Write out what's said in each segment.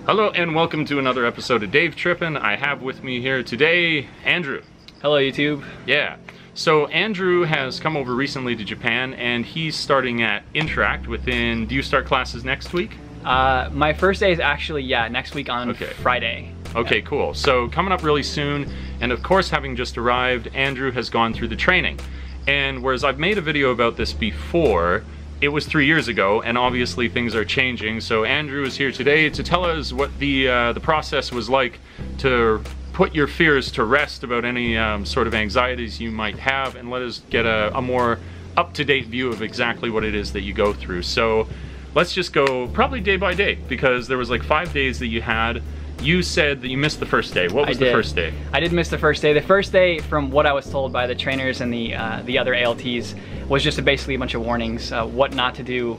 Hello and welcome to another episode of Dave Trippin'. I have with me here today Andrew. Hello YouTube. Yeah. So Andrew has come over recently to Japan and he's starting at Interac do you start classes next week? My first day is actually, next week on Friday. Okay, cool. So coming up really soon, and of course having just arrived, Andrew has gone through the training. And whereas I've made a video about this before, it was 3 years ago, and obviously things are changing. So Andrew is here today to tell us what the process was like to put your fears to rest about any sort of anxieties you might have, and let us get a more up-to-date view of exactly what it is that you go through. So let's just go probably day by day, because there was like 5 days that you had. You said that you missed the first day. What was the first day? I did miss the first day. The first day, from what I was told by the trainers and the other ALTs, was just basically a bunch of warnings, what not to do.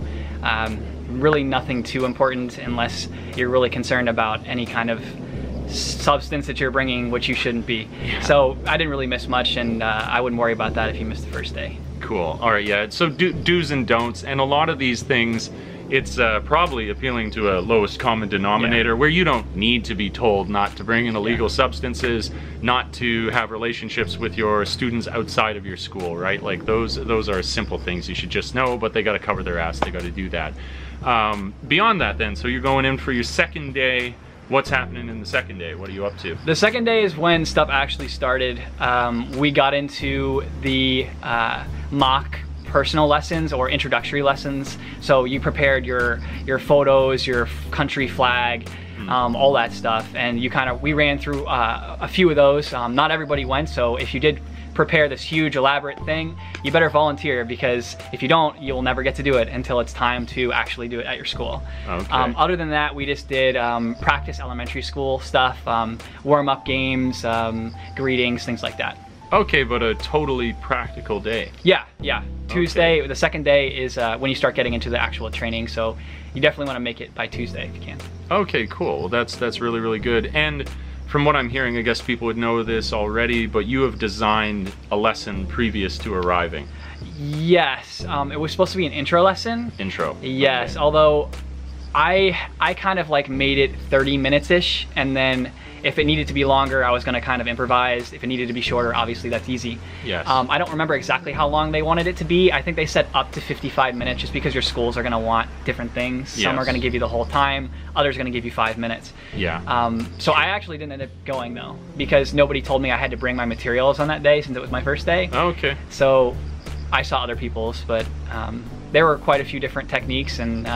Really nothing too important unless you're really concerned about any kind of substance that you're bringing, which you shouldn't be. Yeah. So I didn't really miss much, and I wouldn't worry about that if you missed the first day. Cool. All right, yeah. So do's and don'ts, and a lot of these things, it's probably appealing to a lowest common denominator, where you don't need to be told not to bring in illegal substances, not to have relationships with your students outside of your school, right? Like those are simple things you should just know, but they got to cover their ass. They got to do that. Beyond that then, so you're going in for your second day. What's happening in the second day? What are you up to? The second day is when stuff actually started. We got into the mock personal lessons or introductory lessons. So you prepared your photos, your country flag, all that stuff, and we ran through a few of those. Not everybody went, so if you did prepare this huge elaborate thing, you better volunteer, because if you don't, you'll never get to do it until it's time to actually do it at your school. Okay. Other than that, we just did practice elementary school stuff, warm-up games, greetings, things like that. Okay, but a totally practical day. Yeah. Tuesday, the second day is when you start getting into the actual training, so you definitely want to make it by Tuesday if you can. Okay, cool. Well, that's really, really good. And from what I'm hearing, I guess people would know this already, but you have designed a lesson previous to arriving. Yes, it was supposed to be an intro lesson. Intro. Yes, okay. Although I kind of like made it 30 minutes-ish, and then if it needed to be longer, I was gonna kind of improvise. If it needed to be shorter, obviously that's easy. Yes. I don't remember exactly how long they wanted it to be. I think they said up to 55 minutes, just because your schools are gonna want different things. Yes. Some are gonna give you the whole time, others are gonna give you 5 minutes. Yeah. So I actually didn't end up going though, because nobody told me I had to bring my materials on that day, since it was my first day. Okay. So I saw other people's, but there were quite a few different techniques, and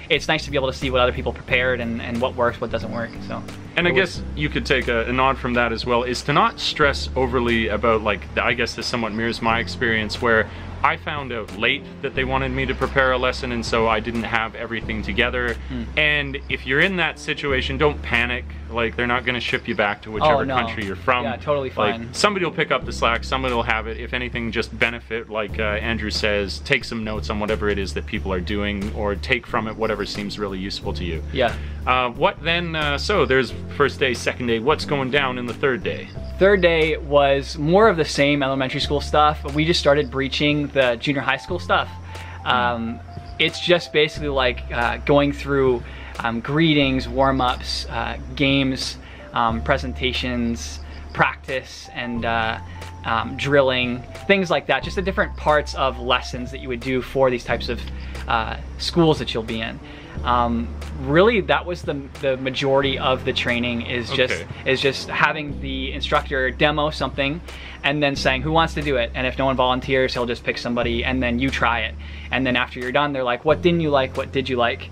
it's nice to be able to see what other people prepared and what works, what doesn't work. So. And I guess you could take a nod from that as well, is to not stress overly about, like, I guess this somewhat mirrors my experience, where I found out late that they wanted me to prepare a lesson, and so I didn't have everything together. And if you're in that situation, don't panic. Like, they're not gonna ship you back to whichever country you're from. Yeah, totally fine. Like, somebody will pick up the slack, somebody will have it. If anything, just benefit, like Andrew says, take some notes on whatever it is that people are doing, or take from it whatever seems really useful to you. Yeah. What then, so there's first day, second day, what's going down in the third day? Third day was more of the same elementary school stuff. We just started breaching the junior high school stuff. It's just basically like going through greetings, warm-ups, games, presentations, practice, and drilling, things like that. Just the different parts of lessons that you would do for these types of schools that you'll be in. Really, that was the majority of the training, is just having the instructor demo something and then saying who wants to do it, and if no one volunteers, he'll just pick somebody, and then you try it, and then after you're done, they're like, what didn't you like, what did you like?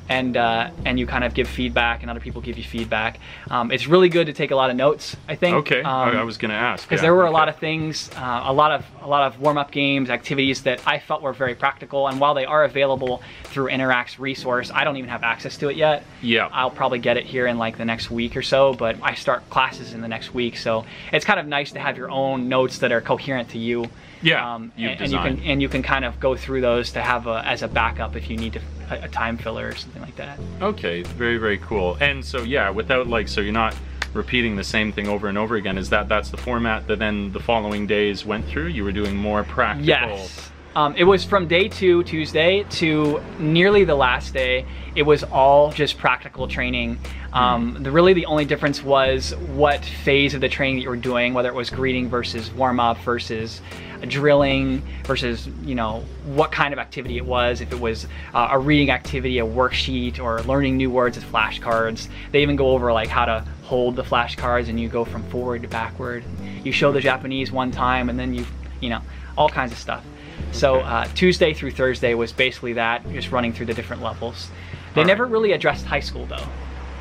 And you kind of give feedback, and other people give you feedback. It's really good to take a lot of notes, I think. Okay, I was gonna ask. Because there were a lot of things, a lot of warm-up games, activities that I felt were very practical, and while they are available through Interac's resource, I don't even have access to it yet. Yeah. I'll probably get it here in like the next week or so, but I start classes in the next week, so it's kind of nice to have your own notes that are coherent to you. Yeah, and you can kind of go through those to have as a backup if you need a time filler or something like that. Okay, very, very cool. And so yeah, without like, so you're not repeating the same thing over and over again. Is that's the format that then the following days went through? You were doing more practical It was from day 2, Tuesday, to nearly the last day. It was all just practical training. Really the only difference was what phase of the training that you were doing, whether it was greeting versus warm-up versus drilling versus, you know, what kind of activity it was. If it was a reading activity, a worksheet, or learning new words with flashcards. They even go over like how to hold the flashcards, and you go from forward to backward. You show the Japanese one time, and then you know, all kinds of stuff. So Tuesday through Thursday was basically that, just running through the different levels. They never really addressed high school though.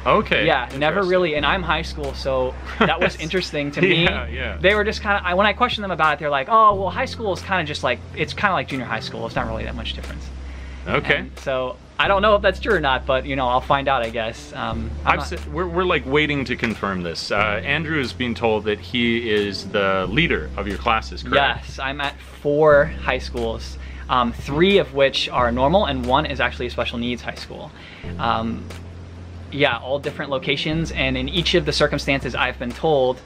Okay. Yeah, never really, and I'm high school, so that was interesting to me. Yeah. They were just kind of, when I questioned them about it, they're like, oh, well, high school is kind of just like, it's kind of like junior high school. It's not really that much difference. Okay. And so I don't know if that's true or not, but you know, I'll find out, I guess. We're like waiting to confirm this. Andrew is being told that he is the leader of your classes, correct? Yes, I'm at 4 high schools. 3 of which are normal, and 1 is actually a special needs high school. Yeah, all different locations, and in each of the circumstances I've been told,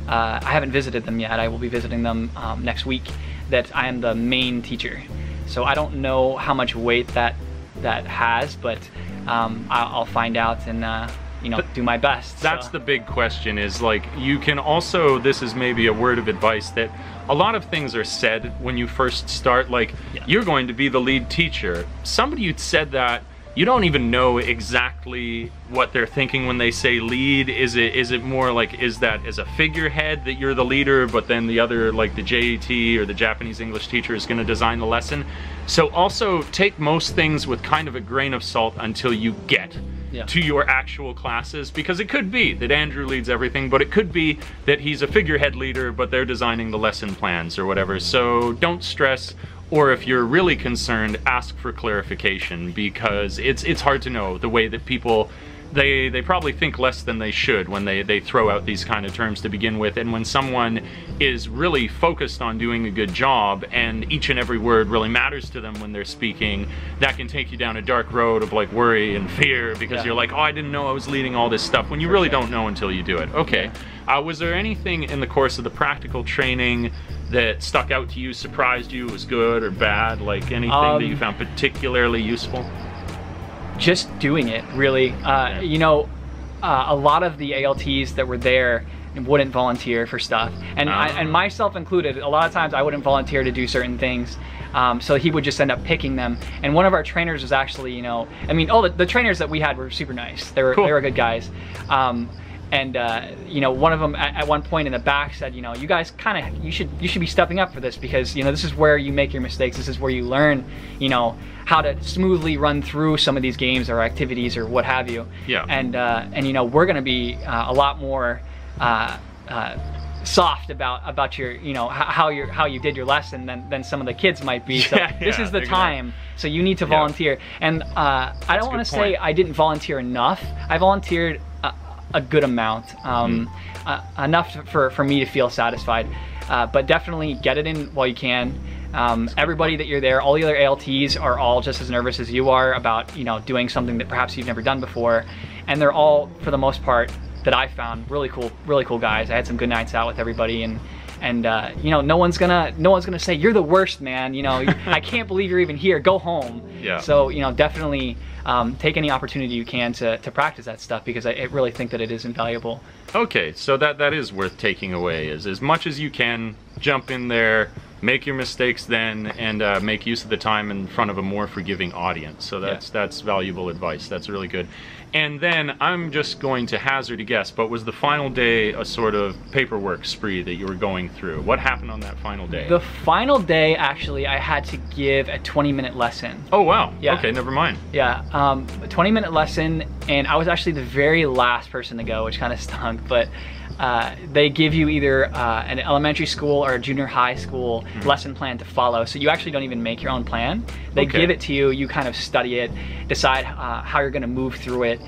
I haven't visited them yet, I will be visiting them next week, that I am the main teacher. So I don't know how much weight that has, but I'll find out and you know, do my best. That's the big question, is like, you can also, this is maybe a word of advice, that a lot of things are said when you first start, like, you're going to be the lead teacher. Somebody who said that, you don't even know exactly what they're thinking when they say lead. Is it more like, is that as a figurehead that you're the leader, but then the other, like the JET or the Japanese English teacher, is going to design the lesson? So also take most things with kind of a grain of salt until you get to your actual classes, because it could be that Andrew leads everything, but it could be that he's a figurehead leader, but they're designing the lesson plans or whatever. So don't stress. Or if you're really concerned, ask for clarification, because it's hard to know the way that people, they probably think less than they should when they throw out these kind of terms to begin with. And when someone is really focused on doing a good job and each and every word really matters to them when they're speaking, that can take you down a dark road of like worry and fear, because you're like, oh, I didn't know I was leading all this stuff, when you really don't know until you do it. Okay. Was there anything in the course of the practical training that stuck out to you, surprised you, was good or bad? Like anything that you found particularly useful? Just doing it, really. You know, a lot of the ALTs that were there wouldn't volunteer for stuff, and and myself included. A lot of times I wouldn't volunteer to do certain things, so he would just end up picking them. And one of our trainers was actually, you know, I mean, the trainers that we had were super nice. They were good guys. And you know, one of them at one point in the back said, you know, you guys kind of, you should be stepping up for this, because you know, this is where you make your mistakes. This is where you learn, you know, how to smoothly run through some of these games or activities or what have you. Yeah. And you know, we're going to be a lot more soft about your, you know, how you did your lesson than some of the kids might be. So this is the time. So you need to volunteer. And I don't want to say I didn't volunteer enough. I volunteered a good amount, enough for me to feel satisfied, but definitely get it in while you can. Everybody that you're there, all the other ALTs are all just as nervous as you are about, you know, doing something that perhaps you've never done before, and they're all, for the most part, that I found really cool guys. I had some good nights out with everybody, and you know, no one's gonna say you're the worst, man. You know, I can't believe you're even here. Go home. Yeah. So you know, definitely take any opportunity you can to practice that stuff, because I really think that it is invaluable. Okay, so that is worth taking away. Is as much as you can, jump in there, make your mistakes then, and make use of the time in front of a more forgiving audience. So that's valuable advice. That's really good. And then I'm just going to hazard a guess, but was the final day a sort of paperwork spree that you were going through? What happened on that final day? The final day, actually, I had to give a 20-minute lesson. Oh, wow. Yeah. Okay, never mind. Yeah, a 20-minute lesson, and I was actually the very last person to go, which kind of stunk, but they give you either an elementary school or a junior high school lesson plan to follow, so you actually don't even make your own plan. They give it to you, you kind of study it, decide how you're going to move through it.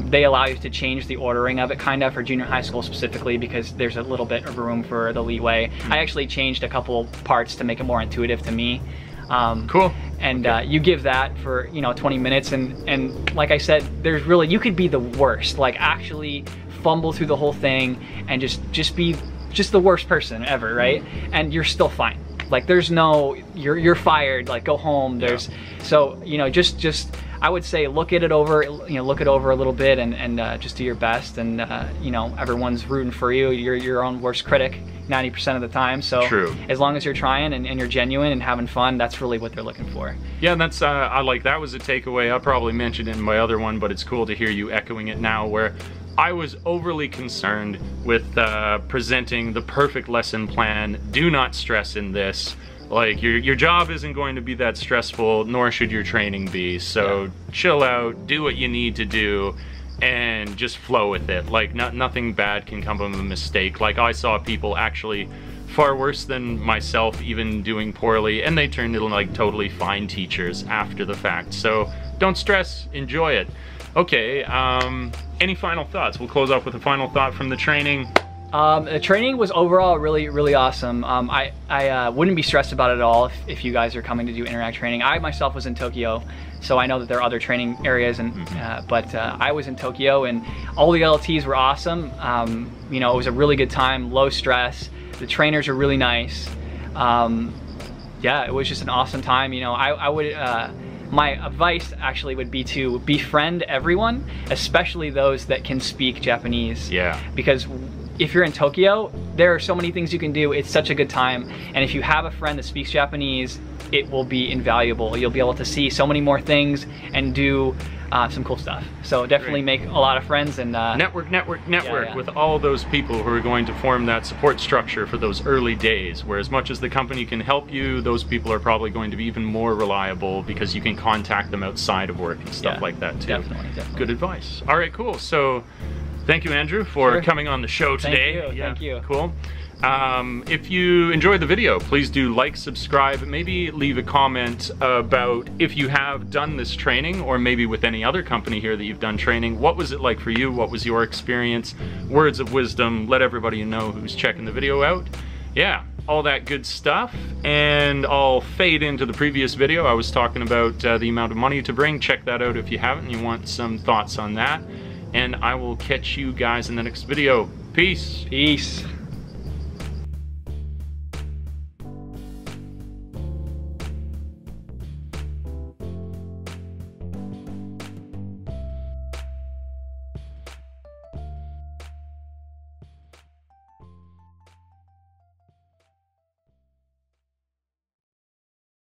They allow you to change the ordering of it, kind of, for junior high school specifically, because there's a little bit of room for the leeway. I actually changed a couple parts to make it more intuitive to me. Cool. And you give that for, you know, 20 minutes, and like I said, there's really, you could be the worst, like actually fumble through the whole thing and just be the worst person ever, right? And you're still fine. Like there's no, you're fired, like go home. There's, so, you know, just I would say look it over a little bit and just do your best. And you know, everyone's rooting for you. You're your own worst critic 90% of the time. So True. As long as you're trying and you're genuine and having fun, that's really what they're looking for. Yeah, and that's I like, that was a takeaway. I probably mentioned it in my other one, but it's cool to hear you echoing it now, where I was overly concerned with presenting the perfect lesson plan. Do not stress in this. Like your job isn't going to be that stressful, nor should your training be. So chill out, do what you need to do, and just flow with it. Like nothing bad can come from a mistake. Like I saw people actually far worse than myself even doing poorly, and they turned into like totally fine teachers after the fact. So don't stress, enjoy it. Okay, any final thoughts? We'll close off with a final thought from the training. The training was overall really awesome. I wouldn't be stressed about it at all if you guys are coming to do Interac training. I myself was in Tokyo, so I know that there are other training areas, and but I was in Tokyo, and all the LTs were awesome. You know, it was a really good time, low stress. The trainers are really nice. Yeah, it was just an awesome time. You know, I would. My advice actually would be to befriend everyone, especially those that can speak Japanese. Yeah. Because if you're in Tokyo, there are so many things you can do. It's such a good time. And if you have a friend that speaks Japanese, it will be invaluable. You'll be able to see so many more things and do some cool stuff. So definitely make a lot of friends and network with all those people who are going to form that support structure for those early days, where as much as the company can help you, those people are probably going to be even more reliable because you can contact them outside of work and stuff like that too. Definitely. Good advice. All right, cool. So thank you, Andrew, for coming on the show today. Thank you. Cool. If you enjoyed the video, please do like, subscribe, maybe leave a comment about if you have done this training, or maybe with any other company here that you've done training. What was it like for you? What was your experience? Words of wisdom, let everybody know who's checking the video out. Yeah, all that good stuff. And I'll fade into the previous video. I was talking about the amount of money to bring. Check that out if you haven't and you want some thoughts on that. And I will catch you guys in the next video. Peace. Peace.